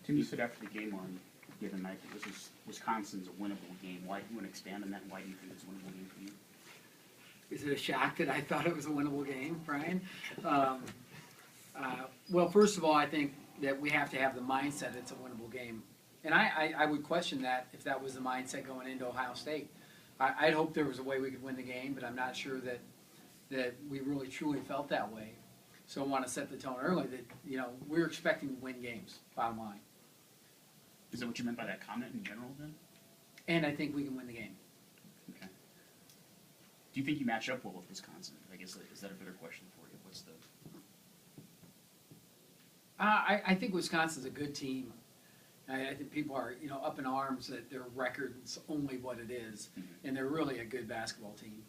Tim, you said after the game on given night that this is Wisconsin's a winnable game. Why do you want to expand on that? Why do you think it's a winnable game for you? Is it a shock that I thought it was a winnable game, Brian? Well, first of all, I think that we have to have the mindset it's a winnable game. And I would question that if that was the mindset going into Ohio State. I'd hope there was a way we could win the game, but I'm not sure that we really truly felt that way. So I want to set the tone early that, we're expecting to win games, bottom line. Is that what you meant by that comment in general then? And I think we can win the game. Okay. Do you think you match up well with Wisconsin? I guess is that a better question for you? What's the... I think Wisconsin's a good team. I think people are, up in arms that their record's only what it is, and they're really a good basketball team.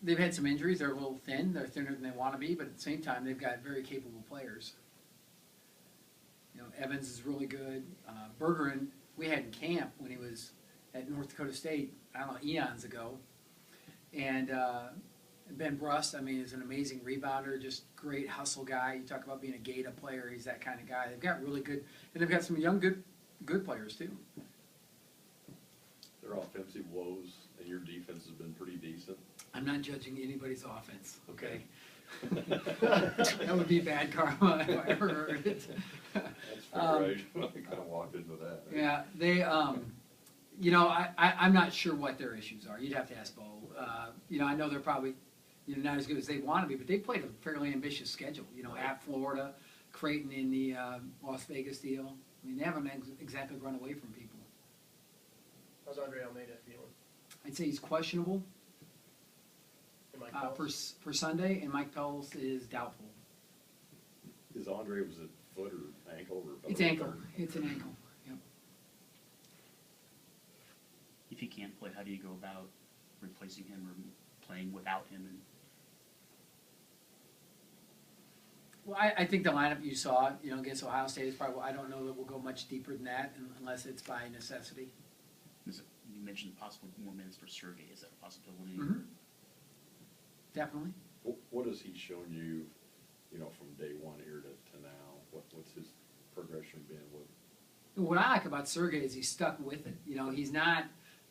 They've had some injuries. They're a little thin. They're thinner than they want to be, but at the same time, they've got very capable players. Evans is really good. Bergeron, we had in camp when he was at North Dakota State, I don't know, eons ago. And Ben Brust, is an amazing rebounder, just great hustle guy. You talk about being a Gata player, he's that kind of guy. They've got really good, and they've got some young good players too. Their offensive woes and your defense has been pretty decent. I'm not judging anybody's offense, okay? That would be bad karma if I ever heard it. That's fair, right? I kind of walked into that. Yeah, they, I'm not sure what their issues are. You'd have to ask Bo. I know they're probably, not as good as they want to be, but they played a fairly ambitious schedule. At Florida, Creighton in the Las Vegas deal. They haven't exactly run away from people. How's Andre Almeida feeling? I'd say he's questionable And Mike Phelps? for Sunday, and Mike Phelps is doubtful. Is Andre, was it foot or ankle? Or It's ankle. It's an ankle. Yep. If he can't play, how do you go about replacing him or playing without him? Well, I think the lineup you saw, against Ohio State is probably. I don't know that we'll go much deeper than that unless it's by necessity. You mentioned possible more minutes for Sergey. Is that a possibility? Mm-hmm. Definitely. What has he shown you, from day one here to now? What's his progression been? What I like about Sergey is he's stuck with it. He's not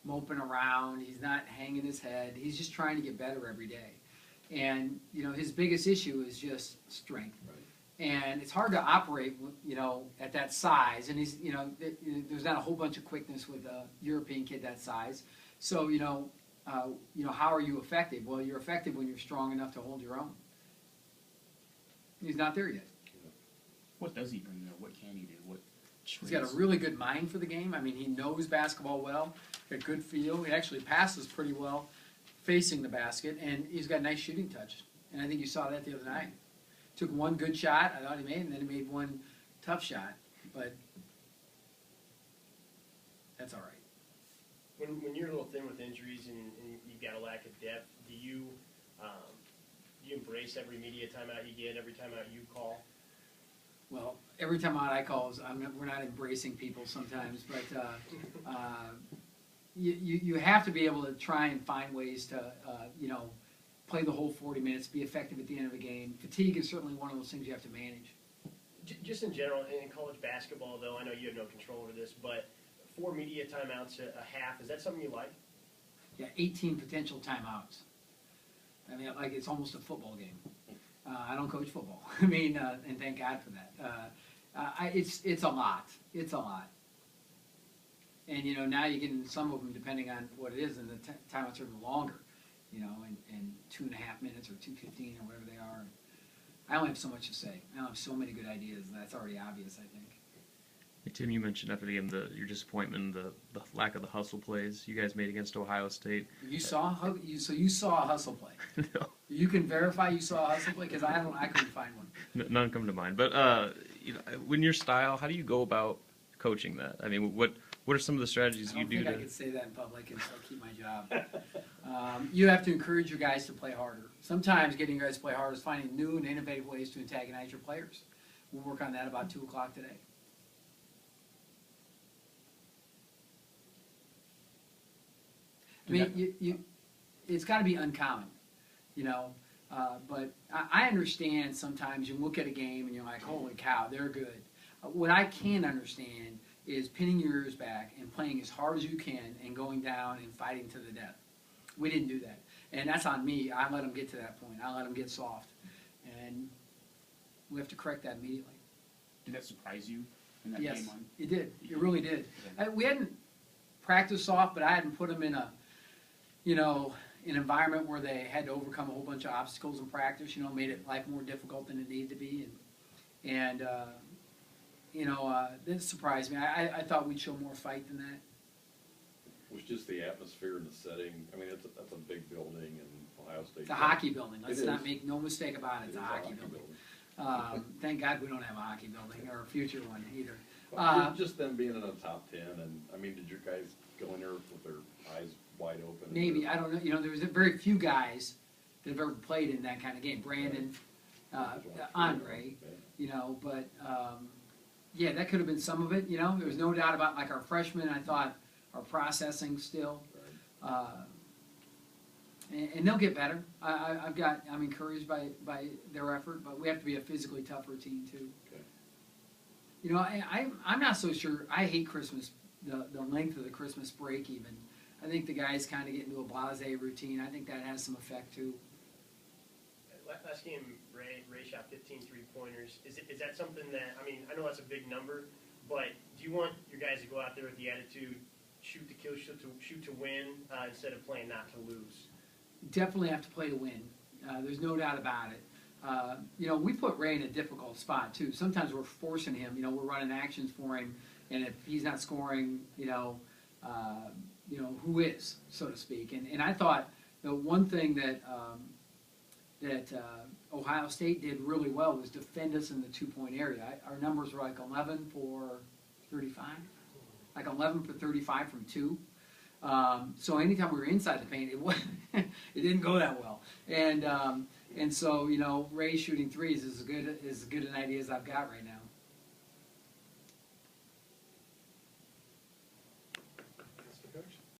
moping around. He's not hanging his head. He's just trying to get better every day. And, his biggest issue is just strength. Right. And it's hard to operate, at that size. And he's, there's not a whole bunch of quickness with a European kid that size. So, how are you effective? Well, you're effective when you're strong enough to hold your own. He's not there yet. What does he bring, though? What can he do? He's got a really good mind for the game. He knows basketball well, got good feel. He actually passes pretty well facing the basket, and he's got a nice shooting touch. And I think you saw that the other night. Took one good shot, I thought he made, and then he made one tough shot. But that's all right. When you're a little thin with injuries and you've got a lack of depth, do you embrace every media timeout you get, every timeout you call? Well, every time out I call, we're not embracing people sometimes, but you have to be able to try and find ways to, play the whole 40 minutes, be effective at the end of a game. Fatigue is certainly one of those things you have to manage. Just in general, in college basketball, though, I know you have no control over this, but 4 media timeouts a half, is that something you like? Yeah, 18 potential timeouts. Like it's almost a football game. I don't coach football. And thank God for that. It's a lot. It's a lot. And now you get in some of them depending on what it is, and the timeouts are even longer. In 2.5 minutes or 2:15 or whatever they are. I only have so much to say. I have so many good ideas. That's already obvious, I think. Hey, Tim, you mentioned after the game your disappointment, the lack of the hustle plays you guys made against Ohio State. You saw you saw a hustle play. No. You can verify you saw a hustle play because I couldn't find one. None come to mind. But when your style, how do you go about coaching that? What are some of the strategies you do? I don't think I could say that in public and still keep my job. You have to encourage your guys to play harder. Sometimes getting your guys to play harder is finding new and innovative ways to antagonize your players. We'll work on that about 2 o'clock today. It's got to be uncommon, but I understand sometimes you look at a game and you're like, holy cow, they're good. What I can understand is pinning your ears back and playing as hard as you can and going down and fighting to the death. We didn't do that. And that's on me. I let them get to that point. I let them get soft. And we have to correct that immediately. Did that surprise you in that Yes, game one? it did. It really did. Yeah. We hadn't practiced soft, but I hadn't put them in a, an environment where they had to overcome a whole bunch of obstacles in practice. Made it life more difficult than it needed to be, and that surprised me. I thought we'd show more fight than that. It was just the atmosphere and the setting. I mean, that's a big building in Ohio State. It's a hockey building. Let's It not is. make no mistake about it. It's It a is hockey building. Thank God we don't have a hockey building or a future one either. But just them being in the top 10, and I mean, did your guys go in there with their eyes wide open? Maybe, I don't know. There was very few guys that have ever played in that kind of game. Brandon, Andre, but yeah, that could have been some of it. There was no doubt about like our freshmen. I thought our processing still, and they'll get better. I'm encouraged by their effort, but we have to be a physically tougher team too. Okay. I'm not so sure. I hate Christmas, the length of the Christmas break even. I think the guys kind of get into a blasé routine. I think that has some effect too. Last game, Ray shot 15 3-pointers. Is that something that, I know that's a big number, but do you want your guys to go out there with the attitude, shoot to kill, shoot to win, instead of playing not to lose? Definitely have to play to win. There's no doubt about it. We put Ray in a difficult spot too. Sometimes we're forcing him. We're running actions for him, and if he's not scoring, who is, so to speak. And I thought the one thing that Ohio State did really well was defend us in the 2-point area. Our numbers were like 11 for 35, like 11 for 35 from 2. So anytime we were inside the paint, it didn't go that well. And so Ray shooting threes is as good an idea as I've got right now.